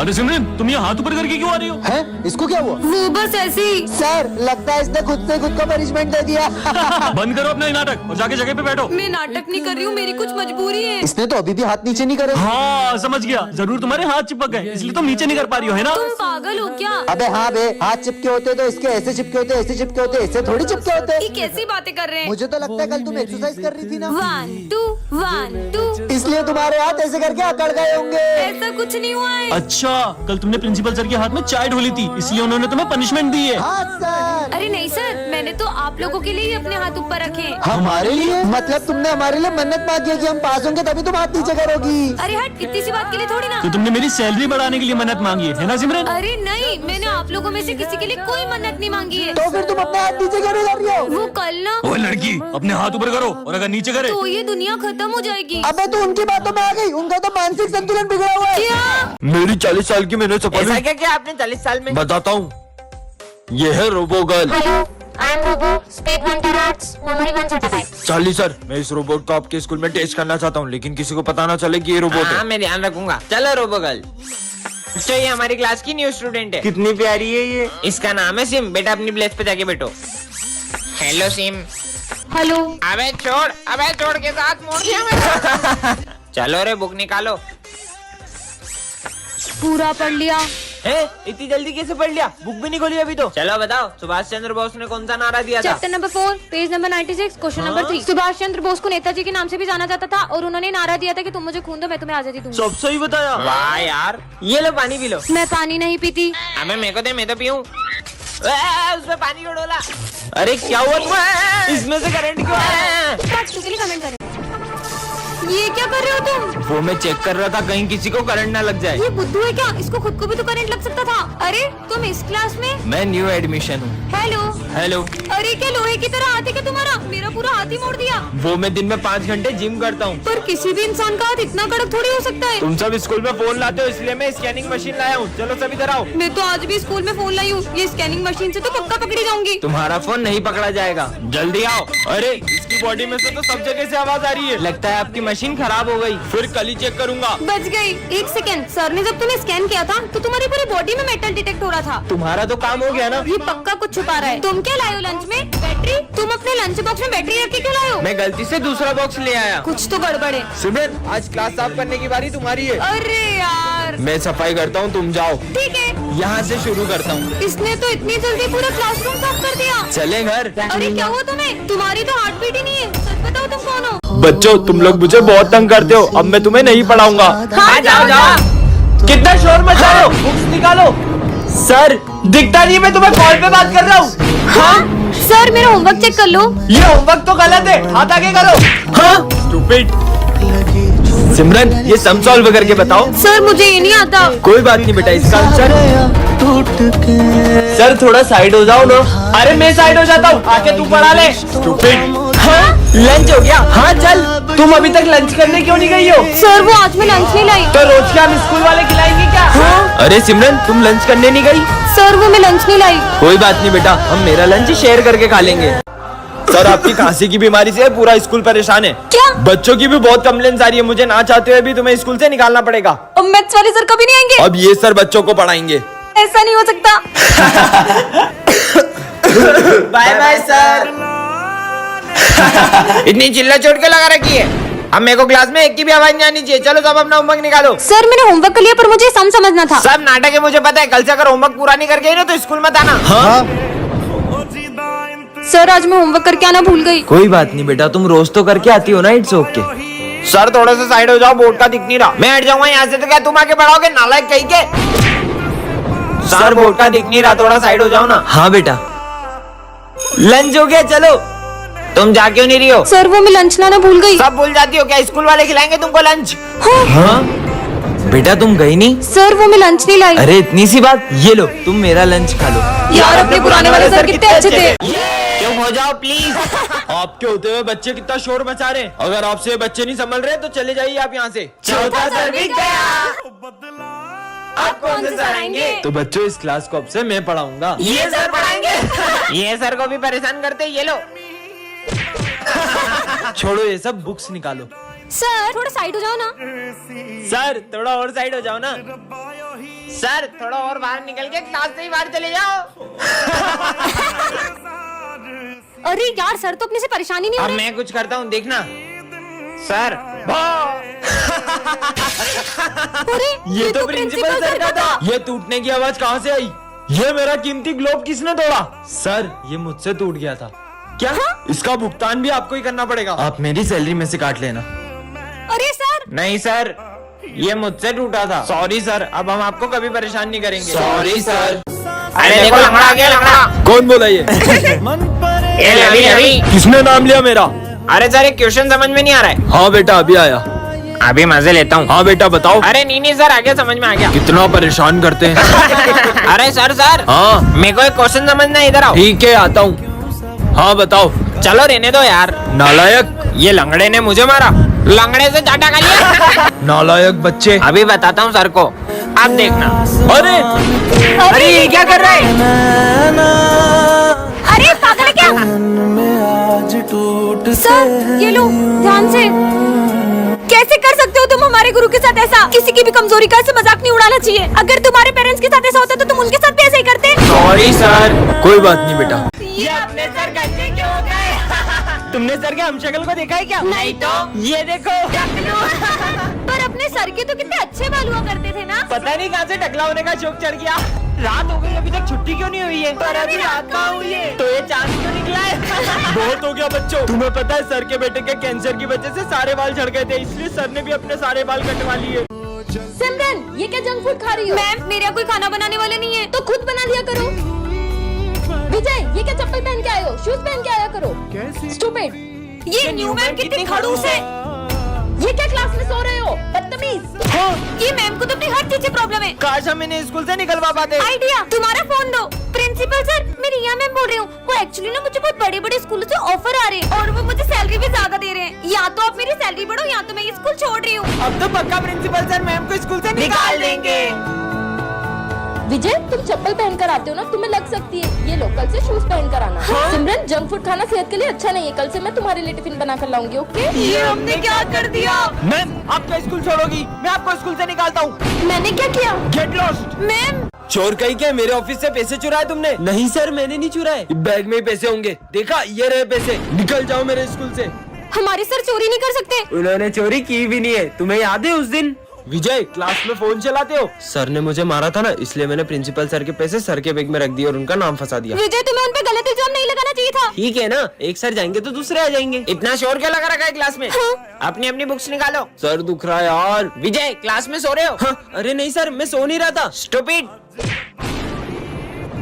अरे सिमरन, तुम ये हाथ ऊपर करके क्यों आ रही हो? हैं? इसको क्या हुआ? वो बस ऐसे ही। सर लगता है इसने खुद से खुद को पनिशमेंट दे दिया। बंद करो अपना ये नाटक और जाके जगह पे बैठो। मैं नाटक नहीं कर रही हूँ, मेरी कुछ मजबूरी है। इसने तो अभी भी हाथ नीचे नहीं करे। हाँ समझ गया, जरूर तुम्हारे हाथ चिपक गए इसलिए तुम नीचे नहीं कर पा रही हो, है ना? तुम पागल हो क्या? अबे हाँ बे, हाथ चिपके होते तो इसके ऐसे चिपके होते, ऐसे चिपके होते, ऐसे थोड़ी चिपके होते। ये कैसी बातें कर रहे हैं? मुझे तो लगता है कल तुम एक्सरसाइज कर रही थी ना, 1 2 1 2। इसलिए तुम्हारे हाथ ऐसे करके अकड़ गए होंगे। ऐसा कुछ नहीं हुआ है। अच्छा, कल तुमने प्रिंसिपल सर के हाथ में चाय ढोली थी इसलिए उन्होंने तुम्हें पनिशमेंट दी है। हाँ सर। अरे नहीं सर, मैंने तो आप लोगों के लिए ही अपने हाथ ऊपर रखे हैं। हमारे लिए? मतलब तुमने हमारे लिए मन्नत मांगी है कि हम पास होंगे तभी तुम हाथ नीचे करोगी। अरे हट, इतनी सी बात के लिए थोड़ी ना। तो तुमने मेरी सैलरी बढ़ाने के लिए मन्नत मांगी है ना सिमरन? अरे नहीं, मैंने आप लोगों में से किसी के लिए कोई मन्नत नहीं मांगी है। तो फिर तुम अपने हाथ नीचे क्यों नहीं कर रही हो? वो कल ना, ओ लड़की, अपने हाथ ऊपर करो और अगर नीचे करे तो ये दुनिया खत्म हो जाएगी। अबे तू उनकी बातों में आ गई, उनका तो मानसिक संतुलन बिगड़ा हुआ है। क्या? मेरी 40 साल की मैंने ऐसा क्या किया आपने 40 साल में? बताता हूँ, ये है robo girl. Hello, I am Robo, Speed Hunter Arts, Memory 1 Certified. Charlie sir, मैं इस रोबोट को आपके स्कूल में टेस्ट करना चाहता हूँ, लेकिन किसी को पता ना चले कि ये रोबोट हाँ है। मैं ध्यान रखूंगा। चलो रोबो गर्ल। तो ये हमारी क्लास की न्यू स्टूडेंट है। कितनी प्यारी है ये। इसका नाम है सिम। बेटा अपनी प्लेस पे जाके बैठो। Hello SIM. हेलो। अबे छोड़ के साथ मोड़ दिया मैंने। चलो रे बुक निकालो। पूरा पढ़ लिया। इतनी जल्दी कैसे पढ़ लिया? बुक भी नहीं खोली अभी तो। चलो बताओ, सुभाष चंद्र बोस ने कौन सा नारा दिया था? Chapter number 4, page number 96, question number 3। Subhash Chandra Bose को नेताजी के नाम से भी जाना जाता था और उन्होंने नारा दिया था कि तुम मुझे खून दो, मैं तुम्हें आजादी दूंगा। सब सही बताया। वाह यार, ये लो पानी पी लो। मैं पानी नहीं पीती। अबे मेरे को दे, मैं तो पीऊं। उसमें पानी को डोला। अरे क्या हुआ तुम्हें? इसमें से करंट क्यों आया? के लिए कमेंट करें। ये क्या कर रहे हो तुम? वो मैं चेक कर रहा था कहीं किसी को करंट ना लग जाए। ये बुद्धू है क्या? इसको खुद को भी तो करंट लग सकता था। अरे तुम इस क्लास में? मैं न्यू एडमिशन हूँ। हेलो। हेलो। अरे क्या लोहे की तरह हाथ है क्या तुम्हारा? मेरा पूरा हाथ ही मोड़ दिया। वो मैं दिन में 5 घंटे जिम करता हूँ। पर किसी भी इंसान का हाथ इतना कड़क थोड़ी हो सकता है। तुम सब स्कूल में फोन लाते हो इसलिए मैं स्कैनिंग मशीन लाया हूँ। चलो सब इधर आओ। मैं तो आज भी स्कूल में फोन लाई हूँ। ये स्कैनिंग मशीन से तो पक्का पकड़ी जाऊंगी। तुम्हारा फोन नहीं पकड़ा जाएगा, जल्दी आओ। अरे इसकी बॉडी में से तो सब जगह से आवाज आ रही है। लगता है आपकी मशीन खराब हो गई। फिर कल ही चेक करूंगा। बच गई। 1 सेकंड, सर ने जब तुम्हें स्कैन किया था तो तुम्हारी पूरी बॉडी में मेटल डिटेक्ट हो रहा था। तुम्हारा तो काम हो गया ना। ये पक्का कुछ छुपा रहा है। तुम क्या लाए हो लंच में? बैटरी? तुम अपने लंच बॉक्स में बैटरी रख के क्यों लाए हो? मैं गलती से दूसरा बॉक्स ले आया। कुछ तो गड़बड़ है। सिमरन, आज क्लास साफ करने की बारी तुम्हारी है। अरे यार। मैं सफाई करता हूँ, तुम जाओ। ठीक है। यहाँ से शुरू करता हूँ। इसने तो इतनी जल्दी पूरा क्लासरूम साफ कर दिया। चले घर। अरे क्या हुआ तुम्हें? तुम्हारी तो हार्ट बीट ही नहीं है। सच बताओ तुम कौन हो? बच्चों, तुम लोग मुझे बहुत तंग करते हो, अब मैं तुम्हें नहीं पढ़ाऊंगा। हाँ जाओ। कितना शोर मचा रहे हो? बुक्स निकालो। सर दिखता नहीं, मैं तुम्हें कॉल पे बात कर रहा हूँ। हाँ सर, मेरा होमवर्क चेक कर लो। ये होमवर्क तो गलत है, हाथ आगे करो। हाँ स्टूपिड। सिमरन, ये सम सॉल्व करके बताओ। सर मुझे ये नहीं आता। कोई बात नहीं बेटा, इसका आंसर सर थोड़ा साइड हो जाओ ना। अरे मैं साइड हो जाता हूँ, आके तू पढ़ा ले। स्टूपिड। हाँ लंच हो गया? हाँ चल। तुम अभी तक लंच करने क्यों नहीं गई हो? सर वो आज मैं लंच नहीं लाई। तो रोज क्या हम स्कूल वाले खिलाएंगे क्या? हाँ? अरे सिमरन, तुम लंच करने नहीं गई? सर वो मैं लंच नहीं लाई। कोई बात नहीं बेटा, हम मेरा लंच शेयर करके खा लेंगे। सर आपकी खांसी की बीमारी से पूरा स्कूल परेशान है। क्या? बच्चों की भी बहुत कंप्लेंट्स आ रही है। मुझे ना चाहते हुए भी तुम्हें स्कूल से निकालना पड़ेगा। अब मैथ्स वाले सर कभी नहीं आएंगे? अब ये सर बच्चों को पढ़ाएंगे। ऐसा नहीं हो सकता। Bye bye sir. इतनी चिल्ला चोट के लगा रखी है। अब मेरे को क्लास में एक की भी आवाज नहीं आनी चाहिए। चलो सब अपना होमवर्क निकालो। सर मैंने होमवर्क कर लिया पर मुझे सम समझना था। सब नाटक है, मुझे पता है। कल से अगर होमवर्क पूरा नहीं करके आई ना तो स्कूल मत आना। हाँ? सर आज मैं होमवर्क करके आना भूल गई। कोई बात नहीं बेटा, तुम रोज तो करके आती हो ना। It's okay. सर थोड़ा सा साइड हो जाओ, बोर्ड का दिख नहीं रहा। मैं हट जाऊंगा यहाँ से तो क्या तुम आके पढ़ाओगे? नालायक कहीं के। सर बोर्ड का दिख नहीं रहा, थोड़ा साइड हो जाओ ना। हाँ बेटा। लंच हो गया, चलो। तुम जा क्यों नहीं रही हो? सर वो मैं लंच लाना भूल गई। सब भूल जाती हो क्या? स्कूल वाले खिलाएंगे तुमको लंच। हाँ? हाँ? बेटा तुम गई नहीं? सर वो मैं लंच नहीं लाई। अरे इतनी सी बात, ये लो तुम मेरा लंच खा लो। यार अपने पुराने वाले सर कितने अच्छे थे। चुप हो जाओ प्लीज। आपके होते हुए बच्चे कितना शोर मचा रहे हैं। अगर आपसे बच्चे नहीं संभल रहे तो चले जाइए आप यहाँ से। चौथा सर भी गया। अब कौन से सर आएंगे? तो बच्चों, इस क्लास को अब से मैं पढ़ाऊंगा। ये सर पढ़ाएंगे। ये सर को भी परेशान करते। ये लो। छोड़ो ये सब, बुक्स निकालो। सर थोड़ा साइड हो जाओ ना। सर थोड़ा और साइड हो जाओ ना। सर थोड़ा और बाहर निकल के क्लास से ही बाहर चले जाओ। अरे यार सर तो अपने से परेशानी नहीं हो अब रही। मैं कुछ करता हूँ देखना। सर अरे ये तो प्रिंसिपल सर का था। ये टूटने की आवाज कहाँ से आई? ये मेरा कीमती ग्लोब किसने तोड़ा? सर ये मुझसे टूट गया था। क्या? इसका भुगतान भी आपको ही करना पड़ेगा। आप मेरी सैलरी में से काट लेना। अरे सर नहीं सर, ये मुझसे टूटा था। सॉरी सर, अब हम आपको कभी परेशान नहीं करेंगे। Sorry sir. अरे देखो लंगड़ा आ गया लंगड़ा। कौन बोला ये? ये रवि रवि। किसने नाम लिया मेरा? अरे सर एक क्वेश्चन समझ में नहीं आ रहा है। हाँ बेटा अभी आया। अभी मजे लेता हूँ। हाँ बेटा बताओ। अरे नहीं सर आगे समझ में आ गया। कितना परेशान करते हैं। अरे सर हाँ मेरे को एक क्वेश्चन समझना है, इधर आओ। ठीक है आता हूँ। हाँ बताओ। चलो रहने दो यार। नालायक। ये लंगड़े ने मुझे मारा, लंगड़े से चाटा खा लिया। नालायक बच्चे। अभी बताता हूँ सर को, आप देखना। अरे अरे ये क्या कर रहा है? अरे पागल है क्या? सर ये लो ध्यान से। कैसे कर सकते हो तुम हमारे गुरु के साथ ऐसा? किसी की भी कमजोरी का ऐसे मजाक नहीं उड़ाना चाहिए। अगर तुम्हारे पेरेंट्स के साथ ऐसा होता तो तुम उनके साथ भी ऐसे ही करते। Sorry sir. कोई बात नहीं बेटा। ये अपने सर गंजे क्यों हो गए? तुमने सर के हमशक्ल को देखा है क्या? नहीं तो ये देखो। पर अपने सर के तो कितने अच्छे बाल हुआ करते थे ना। पता नहीं कहाँ से टकला होने का शौक चढ़ गया। रात हो गई अभी तक छुट्टी क्यों नहीं हुई है? पर अभी रात कहाँ हुई है? तो ये चांद क्यों निकला है? बहुत हो गया बच्चों। तुम्हें पता है सर के बेटे के कैंसर की वजह से सारे बाल झड़ गए थे, इसलिए सर ने भी अपने सारे बाल कटवा लिए। सिमरन ये क्या जंक फूड खा रही हो? मैम मेरे यहाँ कोई खाना बनाने वाले नहीं है, तो खुद बना लिया करो। विजय ये क्या चप्पल पहन के आए हो? शूज पहन के आया करो। स्टूपिड। ये न्यू मैम कितनी खड़ूस है। ये क्या क्लास में सो रहे हो? बदतमीज। ये मैम को तो अपनी हर चीज से प्रॉब्लम है। काश हम इन्हें स्कूल से निकलवा पाते। आइडिया तुम्हारा फोन दो। प्रिंसिपल सर मैं रिया मैम बोल रही हूँ। वो एक्चुअली ना मुझे बहुत बड़े बड़े स्कूलों से ऑफर आ रहे हैं और वो मुझे सैलरी भी ज्यादा दे रहे हैं। या तो आप मेरी सैलरी बढ़ो या तो मैं ये स्कूल छोड़ रही हूँ। अब तो पक्का प्रिंसिपल सर मैम को स्कूल से निकाल देंगे। विजय तुम चप्पल पहन कर आते हो ना, तुम्हें लग सकती है। ये लो कल से शूज पहन कर आना। सिमरन जंक फूड खाना सेहत के लिए अच्छा नहीं है। कल से मैं तुम्हारे लिए टिफिन बना कर लाऊंगी। ओके? ये हमने क्या कर दिया? मैम आप क्या स्कूल छोड़ोगी? मैं आपको स्कूल से निकालता हूँ। मैंने क्या किया? Get lost. मैम चोर कहीं के मेरे ऑफिस से पैसे चुराए तुमने? नहीं सर मैंने नहीं चुराए। बैग में ही पैसे होंगे। देखा ये रहे पैसे। निकल जाओ मेरे स्कूल से। हमारे सर चोरी नहीं कर सकते। उन्होंने चोरी की भी नहीं है। तुम्हें याद है उस दिन विजय क्लास में फोन चलाते हो? सर ने मुझे मारा था ना, इसलिए मैंने प्रिंसिपल सर के पैसे सर के बैग में रख दिए और उनका नाम फंसा दिया। विजय तुम्हें उन पे गलत इल्जाम नहीं लगाना चाहिए था। ठीक है ना, एक सर जाएंगे तो दूसरे आ जाएंगे। इतना शोर क्या लगा रखा है क्लास में? अपनी अपनी बुक्स निकालो। सर दुख रहा है यार। विजय क्लास में सो रहे हो? हाँ, अरे नहीं सर मैं सो नहीं रहा था। स्टूपिड।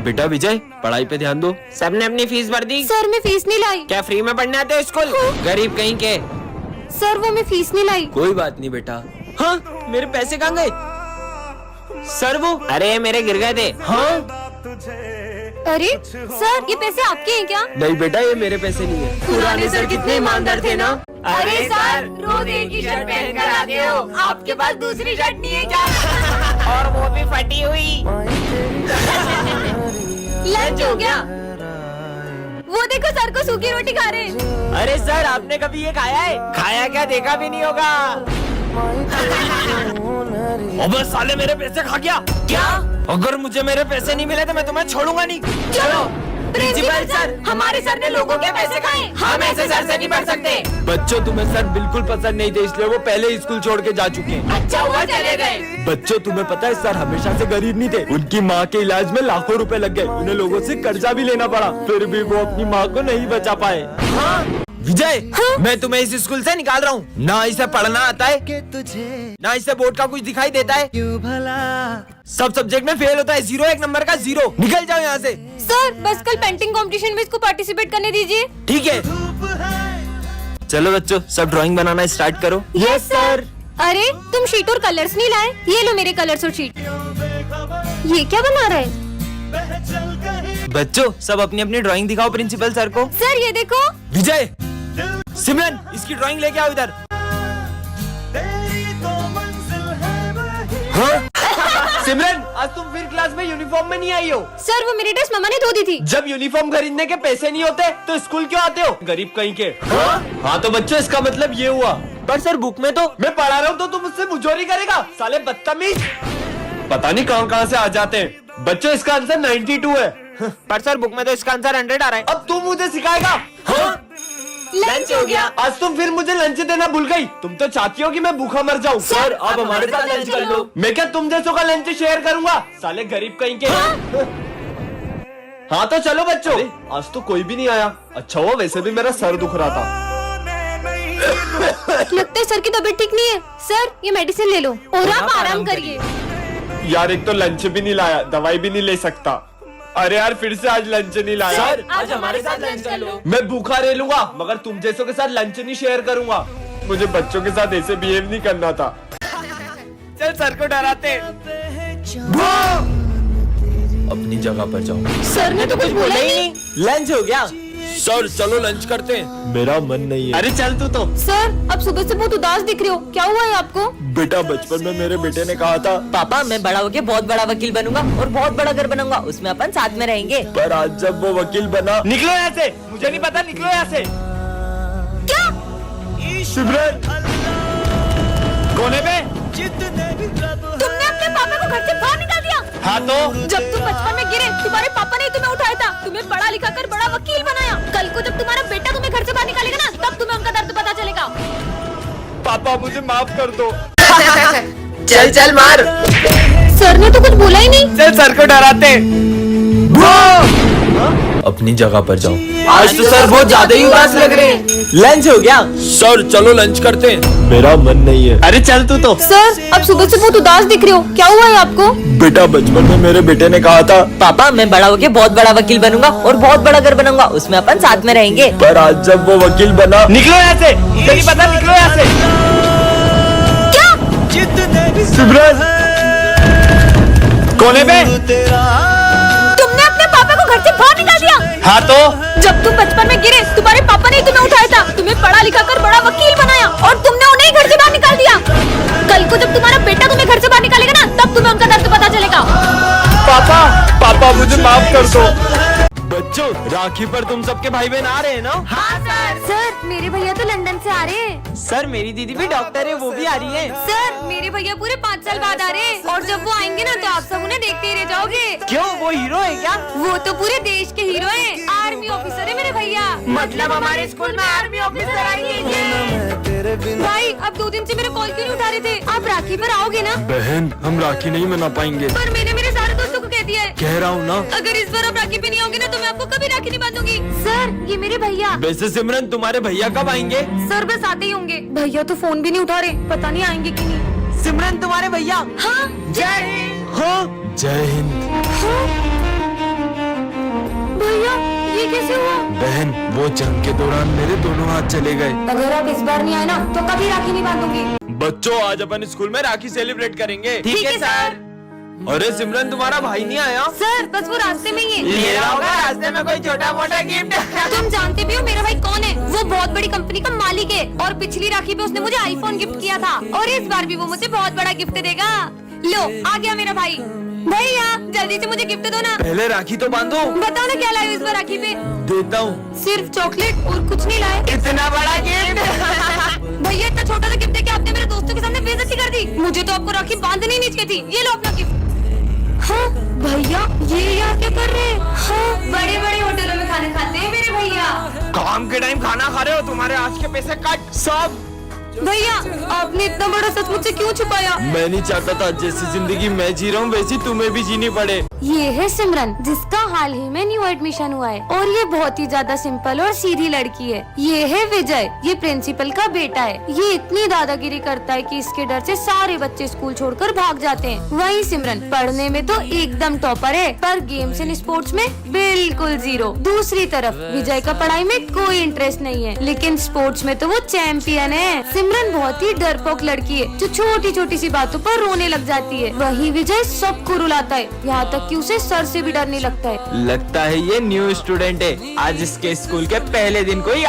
बेटा विजय पढ़ाई पे ध्यान दो। सबने अपनी फीस भर दी? सर मैं फीस नहीं लाई। क्या फ्री में पढ़ने आते हो स्कूल? गरीब कहीं के। सर वो मैं फीस नहीं लाई। कोई बात नहीं बेटा। हाँ मेरे पैसे कहाँ गए? सर वो अरे मेरे गिर गए थे। हाँ अरे सर ये पैसे आपके हैं क्या? नहीं बेटा ये मेरे पैसे नहीं है। पुराने सर कितने ईमानदार थे ना। अरे सर रोज एक ही शर्ट पहन कर आते हो, आपके पास दूसरी शर्ट नहीं है क्या? और वो भी फटी हुई। लंच हो गया। वो देखो सर को सूखी रोटी खा रहे हैं। अरे सर आपने कभी ये खाया है? खाया क्या देखा भी नहीं होगा। अबे साले मेरे पैसे खा गया। क्या? अगर मुझे मेरे पैसे नहीं मिले तो मैं तुम्हें छोड़ूंगा नहीं। चलो प्रिंसिपल सर हमारे सर ने लोगों के पैसे खाए, हम ऐसे सर से नहीं पढ़ सकते। बच्चों तुम्हें सर बिल्कुल पसंद नहीं थे, इसलिए वो पहले ही स्कूल छोड़ के जा चुके हैं। अच्छा हुआ चले गए। बच्चों तुम्हें पता है सर हमेशा से गरीब नहीं थे। उनकी माँ के इलाज में लाखों रुपए लग गए। उन्हें लोगों से कर्जा भी लेना पड़ा, फिर भी वो अपनी माँ को नहीं बचा पाए। विजय मैं तुम्हें इस स्कूल से निकाल रहा हूँ। ना इसे पढ़ना आता है, ना इसे बोर्ड का कुछ दिखाई देता है। सब सब्जेक्ट में फेल होता है। 0 एक नंबर का 0। निकल जाओ यहाँ से। सर बस कल पेंटिंग कंपटीशन में इसको पार्टिसिपेट करने दीजिए। ठीक है चलो बच्चों सब ड्राइंग बनाना स्टार्ट करो। Yes sir. अरे तुम शीट और कलर्स नहीं लाए? ये लो मेरे कलर्स और शीट। ये क्या बना रहा है? बच्चों सब अपनी अपनी ड्राइंग दिखाओ प्रिंसिपल सर को। सर ये देखो। विजय सिमरन इसकी ड्राइंग लेके आओ इधर। हाँ? सिमरन आज तुम फिर क्लास में यूनिफॉर्म में नहीं आई हो। सर वो मेरी ड्रेस मम्मा ने धो दी थी। जब यूनिफॉर्म खरीदने के पैसे नहीं होते तो स्कूल क्यों आते हो? गरीब कहीं के। हाँ तो बच्चों इसका मतलब ये हुआ। पर सर बुक में तो मैं पढ़ा रहा हूँ तो तुम मुझसे मुझोरी करेगा साले बदतमीज। पता नहीं कहाँ से आ जाते हैं बच्चों। इसका आंसर 92 है। पर सर बुक में तो इसका आंसर 100 आ रहा है। अब तू मुझे सिखाएगा? लंच हो गया। आज तुम फिर मुझे लंच देना भूल गई। तुम तो चाहती हो कि मैं भूखा मर जाऊं। सर, आप हमारे साथ लंच कर लो। मैं क्या तुम जैसों का लंच शेयर करूंगा? साले गरीब कहीं के। हाँ तो चलो बच्चों। आज तो कोई भी नहीं आया। अच्छा हुआ, वैसे भी मेरा सर दुख रहा था। लगता है सर की तबीयत ठीक नहीं है। सर ये मेडिसिन ले लो और आप आराम करिए। यार एक तो लंच भी नहीं लाया, दवाई भी नहीं ले सकता। अरे यार फिर से आज लंच नहीं लाया। सर आज हमारे साथ लंच कर लो। मैं भूखा रह लूंगा मगर तुम जैसों के साथ लंच नहीं शेयर करूंगा। मुझे बच्चों के साथ ऐसे बिहेव नहीं करना था। चल सर को डराते। अपनी जगह पर जाओ। सर ने तो कुछ बोला ही नहीं। लंच हो गया। सर चलो लंच करते हैं। मेरा मन नहीं है। अरे चल तू तो। सर अब सुबह से बहुत उदास दिख रहे हो, क्या हुआ है आपको? बेटा बचपन में मेरे बेटे ने कहा था पापा मैं बड़ा होके बहुत बड़ा वकील बनूंगा और बहुत बड़ा घर बनाऊंगा, उसमें अपन साथ में रहेंगे। पर आज जब वो वकील बना। निकलो यहाँ से, मुझे नहीं पता, निकलो यहाँ से। क्या? सिमरन कोने पे? तुमने अपने पापा को घर से बाहर निकाल दिया? हाँ तो जब तुम बचपन में गिरे तुम्हारे पापा ने तुम्हें उठाया था, तुम्हें पढ़ा लिखा कर बड़ा वकील बनाया। कल को जब तुम्हारा बेटा तुम्हें घर से बाहर निकालेगा ना, तब तुम्हें उनका दर्द पता चलेगा। पापा मुझे माफ कर दो। चल चल मार। सर ने तो कुछ बोला ही नहीं। चल सर को डराते। अपनी जगह पर जाओ। आज तो सर बहुत ज्यादा ही उदास लग रहे हैं। लंच हो गया। सर चलो लंच करते हैं। मेरा मन नहीं है। अरे चल तू तो। सर अब सुबह से बहुत उदास दिख रहे हो, क्या हुआ है आपको? बेटा बचपन में मेरे बेटे ने कहा था पापा मैं बड़ा होके बहुत बड़ा वकील बनूंगा और बहुत बड़ा घर बनाऊंगा, उसमें अपन साथ में रहेंगे। पर आज जब वो वकील बना। निकलो यहाँ से, मुझे नहीं पता, निकलो यहाँ से। क्या? सिमरन कोने पे? तुमने अपने पापा को घर से बाहर निकाल दिया? हाँ तो जब तुम बचपन में गिरे तुम्हारे पापा ने तुम्हें उठाया था, तुम्हें पढ़ा लिखा कर बड़ा वकील बनाया और तुमने उन्हें घर से बाहर निकाल दिया। कल को जब तुम्हारा बेटा तुम्हें घर से बाहर निकालेगा ना, तब तुम्हें उनका दर्द पता चलेगा। पापा मुझे माफ कर दो। बच्चों राखी पर तुम सबके भाई बहन आ रहे हैं ना? हाँ सर मेरे भैया तो लंदन से आ रहे हैं। सर मेरी दीदी भी डॉक्टर है, वो भी आ रही है। सर मेरे भैया पूरे 5 साल बाद आ रहे हैं और जब वो आएंगे ना तो आप सब उन्हें देखते ही रह जाओगे। क्यों, वो हीरो है क्या? वो तो पूरे देश के हीरो हैं, आर्मी ऑफिसर है मेरे भैया। मतलब हमारे स्कूल में आर्मी ऑफिसर आएंगे। भाई अब 2 दिन से मेरे कॉल क्यों नहीं उठा रहे थे? आप राखी पर आओगे ना? बहन हम राखी नहीं मना पाएंगे। पर मैंने मेरे सारे दोस्तों को कह दिया है। कह रहा हूँ ना। अगर इस बार आप राखी पे नहीं आओगे ना तो मैं आपको कभी राखी नहीं बांधूंगी। सर ये मेरे भैया। वैसे सिमरन तुम्हारे भैया कब आएंगे? सर बस आते ही होंगे। भैया तो फोन भी नहीं उठा रहे, पता नहीं आएंगे कि नहीं। सिमरन तुम्हारे भैया। हाँ जय हिंद। हाँ जय हिंद। भैया ये कैसे हुआ? बहन वो जंग के दौरान मेरे दोनों हाथ चले गए। अगर आप इस बार नहीं आए ना तो कभी राखी नहीं बांधूंगी। बच्चों आज अपन स्कूल में राखी सेलिब्रेट करेंगे। ठीक है सर। अरे सिमरन तुम्हारा भाई नहीं आया? सर बस वो रास्ते में ही है। ले रहा होगा रास्ते में कोई छोटा मोटा गिफ्ट। तुम जानते भी हो मेरा भाई कौन है? वो बहुत बड़ी कंपनी का मालिक है और पिछली राखी पे उसने मुझे आईफोन गिफ्ट किया था और इस बार भी वो मुझे बहुत बड़ा गिफ्ट देगा। लो आ गया मेरा भाई। भैया जल्दी से मुझे गिफ्ट दो ना। पहले राखी तो बांधो। बताओ ना क्या लाए हो इस बार राखी पे? देता हूँ। सिर्फ चॉकलेट और कुछ नहीं लाए? इतना बड़ा गिफ्ट। भैया इतना छोटा सा गिफ्ट देके आपने मेरे दोस्तों के सामने बेइज्जती कर दी। मुझे तो आपको राखी बांधनी नहीं चाहिए थी। ये लो अपना गिफ्ट। हाँ भैया ये यहाँ क्या कर रहे हैं? हाँ बड़े बड़े होटलों में खाना खाते हैं मेरे भैया। काम के टाइम खाना खा रहे हो, तुम्हारे आज के पैसे कट सब। भैया आपने इतना बड़ा सच मुझसे क्यों छुपाया? मैं नहीं चाहता था जैसी जिंदगी मैं जी रहा हूँ वैसी तुम्हें भी जीनी पड़े। ये है सिमरन जिसका हाल ही में न्यू एडमिशन हुआ है और ये बहुत ही ज्यादा सिंपल और सीधी लड़की है। ये है विजय, ये प्रिंसिपल का बेटा है। ये इतनी दादागिरी करता है कि इसके डर से सारे बच्चे स्कूल छोड़कर भाग जाते हैं। वही सिमरन पढ़ने में तो एकदम टॉपर है पर गेम्स एंड स्पोर्ट्स में बिल्कुल 0। दूसरी तरफ विजय का पढ़ाई में कोई इंटरेस्ट नहीं है लेकिन स्पोर्ट्स में तो वो चैंपियन है। सिमरन बहुत ही डरपोक लड़की है जो छोटी छोटी सी बातों पर रोने लग जाती है। वही विजय सबको रुलाता है, यहाँ तक कि उसे सर से भी डर नहीं लगता है। लगता है ये न्यू स्टूडेंट है। आज इसके स्कूल के पहले दिन को ही